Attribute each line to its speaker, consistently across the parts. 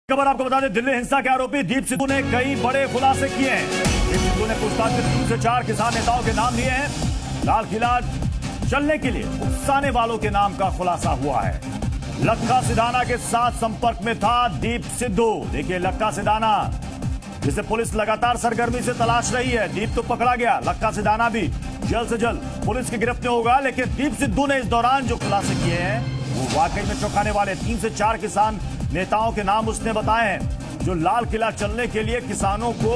Speaker 1: खबर आपको बता दें, दिल्ली हिंसा के आरोपी दीप सिद्धू ने कई बड़े खुलासे किए हैं। दीप सिद्धू ने पूछताछ में 3 से 4 किसान नेताओं के नाम लिए हैं। लाल किला चलने के लिए उकसाने वालों के नाम का खुलासा हुआ है। लक्का सिधाना के साथ संपर्क में था दीप सिद्धू। देखिए, लक्का सिधाना जिसे पुलिस लगातार सरगर्मी से तलाश रही है। दीप तो पकड़ा गया, लक्का सिधाना भी जल्द से जल्द पुलिस की गिरफ्त में होगा। लेकिन दीप सिद्धू ने इस दौरान जो खुलासे किए हैं वो वाकई में चौंकाने वाले। 3 से 4 किसान नेताओं के नाम उसने बताए हैं जो लाल किला चलने के लिए किसानों को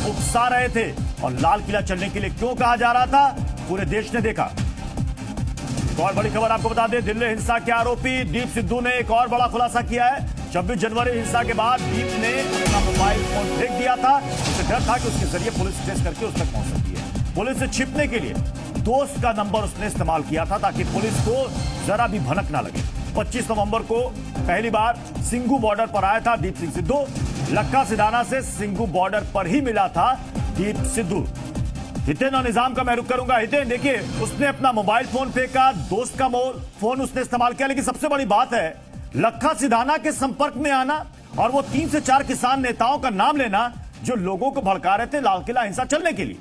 Speaker 1: उकसा रहे थे। और लाल किला चलने के लिए क्यों कहा जा रहा था, पूरे देश ने देखा। एक और बड़ी खबर आपको बता दें, दिल्ली हिंसा के आरोपी दीप सिद्धू ने एक और बड़ा खुलासा किया है। 26 जनवरी हिंसा के बाद दीप ने अपना मोबाइल फोन फेंक दिया था। उसे डर था कि उसके जरिए पुलिस ट्रेस करके उस तक पहुंच सकती है। पुलिस से छिपने के लिए दोस्त का नंबर उसने इस्तेमाल किया था ताकि पुलिस को जरा भी भनक ना लगे। 25 नवंबर को पहली बार सिंघू बॉर्डर पर आया था दीप सिंह सिद्धू। लक्का सिधाना से सिंघू बॉर्डर पर ही मिला था दीप सिद्धू। हितेन और निजाम का मैं रुख करूंगा। हितेन, देखिए, उसने अपना मोबाइल फोन फेंका, दोस्त का फोन उसने इस्तेमाल किया, लेकिन सबसे बड़ी बात है लक्का सिधाना के संपर्क में आना और वो 3 से 4 किसान नेताओं का नाम लेना जो लोगों को भड़का रहे थे लाल किला हिंसा चलने के लिए।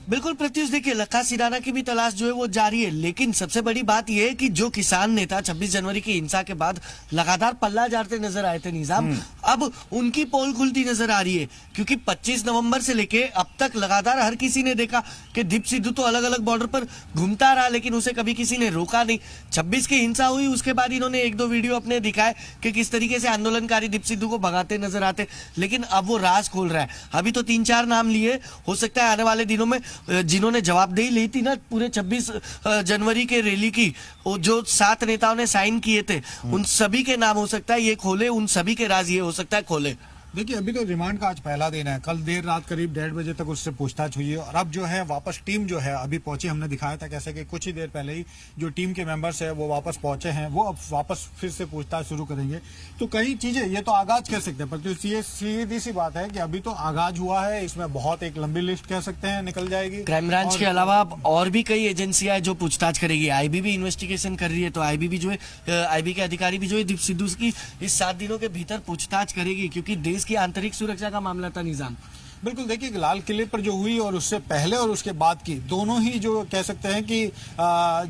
Speaker 2: बिल्कुल प्रत्युष, देखिए लक्का सिधाना की भी तलाश जो है वो जारी है। लेकिन सबसे बड़ी बात यह है कि जो किसान नेता 26 जनवरी की हिंसा के बाद लगातार पल्ला झाड़ते नजर आए थे निजाम, अब उनकी पोल खुलती नजर आ रही है। क्योंकि 25 नवंबर से लेके अब तक लगातार हर किसी ने देखा कि दीप सिद्धू तो अलग अलग बॉर्डर पर घूमता रहा, लेकिन उसे कभी किसी ने रोका नहीं। 26 की हिंसा हुई, उसके बाद इन्होंने 1-2 वीडियो अपने दिखाए कि किस तरीके से आंदोलनकारी दीप सिद्धू को भगाते नजर आते। लेकिन अब वो राज खोल रहा है। अभी तो 3-4 नाम लिए, हो सकता है आने वाले दिनों में जिन्होंने जवाबदेही ली थी ना पूरे 26 जनवरी के रैली की, वो जो 7 नेताओं ने साइन किए थे, उन सभी के नाम हो सकता है ये खोले, उन सभी के राज ये हो सकता है खोले।
Speaker 3: देखिए, अभी तो रिमांड का आज पहला दिन है। कल देर रात करीब 1:30 बजे तक उससे पूछताछ हुई है और अब जो है वापस टीम जो है अभी पहुंची। हमने दिखाया था कैसे कि कुछ ही देर पहले ही जो टीम के मेंबर्स है वो वापस पहुंचे हैं। वो अब वापस फिर से पूछताछ शुरू करेंगे। तो कई चीजें, ये तो आगाज कह सकते हैं, पर ये सीधी सी बात है कि अभी तो आगाज हुआ है। इसमें बहुत एक लंबी लिस्ट कह सकते हैं निकल जाएगी।
Speaker 2: क्राइम ब्रांच के अलावा और भी कई एजेंसियां हैं जो पूछताछ करेगी। आईबी इन्वेस्टिगेशन कर रही है, तो आईबी भी जो है, आईबी के अधिकारी भी जो है दीप सिद्धू की इस 7 दिनों के भीतर पूछताछ करेगी, क्योंकि देश की आंतरिक सुरक्षा का मामला था निजाम।
Speaker 3: बिल्कुल, देखिए लाल किले पर जो हुई और उससे पहले और उसके बाद की दोनों ही जो कह सकते हैं कि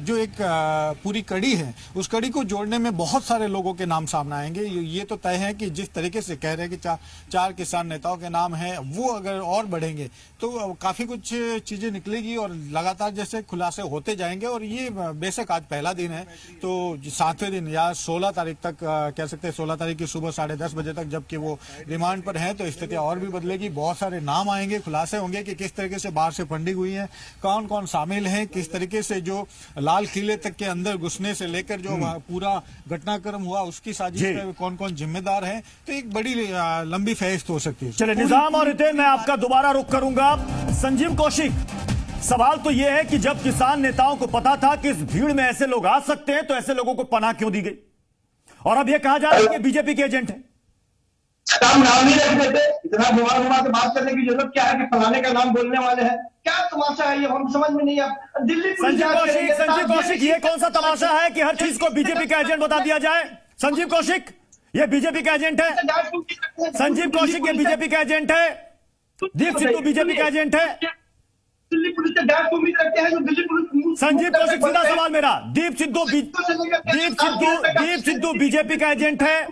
Speaker 3: जो एक पूरी कड़ी है, उस कड़ी को जोड़ने में बहुत सारे लोगों के नाम सामने आएंगे। ये तो तय है कि जिस तरीके से कह रहे हैं कि 4 किसान नेताओं के नाम हैं, वो अगर और बढ़ेंगे तो काफी कुछ चीजें निकलेगी और लगातार जैसे खुलासे होते जाएंगे। और ये बेशक आज पहला दिन है, तो 7वें दिन या 16 तारीख तक कह सकते हैं, 16 तारीख की सुबह 10:30 बजे तक जबकि वो रिमांड पर है, तो स्थिति और भी बदलेगी। बहुत सारे नाम आएंगे, खुलासे होंगे कि किस तरीके से बाहर से फंडिंग हुई है, कौन कौन शामिल है, किस तरीके से जो लाल किले तक के अंदर घुसने से लेकर जो पूरा घटनाक्रम हुआ उसकी साजिश में कौन कौन जिम्मेदार है। तो एक बड़ी लंबी फहरिस्त हो सकती है।
Speaker 1: चलिए निजाम और हितेन, मैं आपका दोबारा रुख करूंगा। संजीव कौशिक, सवाल तो यह है कि जब किसान नेताओं को पता था कि इस भीड़ में ऐसे लोग आ सकते हैं, तो ऐसे लोगों को पनाह क्यों दी गई? और अब यह कहा जा रहा है कि बीजेपी के एजेंट है।
Speaker 4: नाम नहीं रख देते, इतना घुमा घुमा के बात करने की जरूरत क्या है कि फलाने का नाम बोलने वाले हैं? क्या तमाशा है ये, हम समझ में नहीं आता। दिल्ली
Speaker 1: संजीव कौशिक, ये कौन सा तमाशा है कि हर चीज को बीजेपी का एजेंट बता दिया जाए? संजीव कौशिक, ये बीजेपी का एजेंट है? संजीव कौशिक, ये बीजेपी का एजेंट है? दीप सिद्धू बीजेपी का एजेंट है?
Speaker 4: दिल्ली पुलिस से डैश उम्मीद रखते हैं जो दिल्ली पुलिस।
Speaker 1: संजीव कौशिक, सीधा सवाल मेरा, दीप सिद्धू बीजेपी का एजेंट है?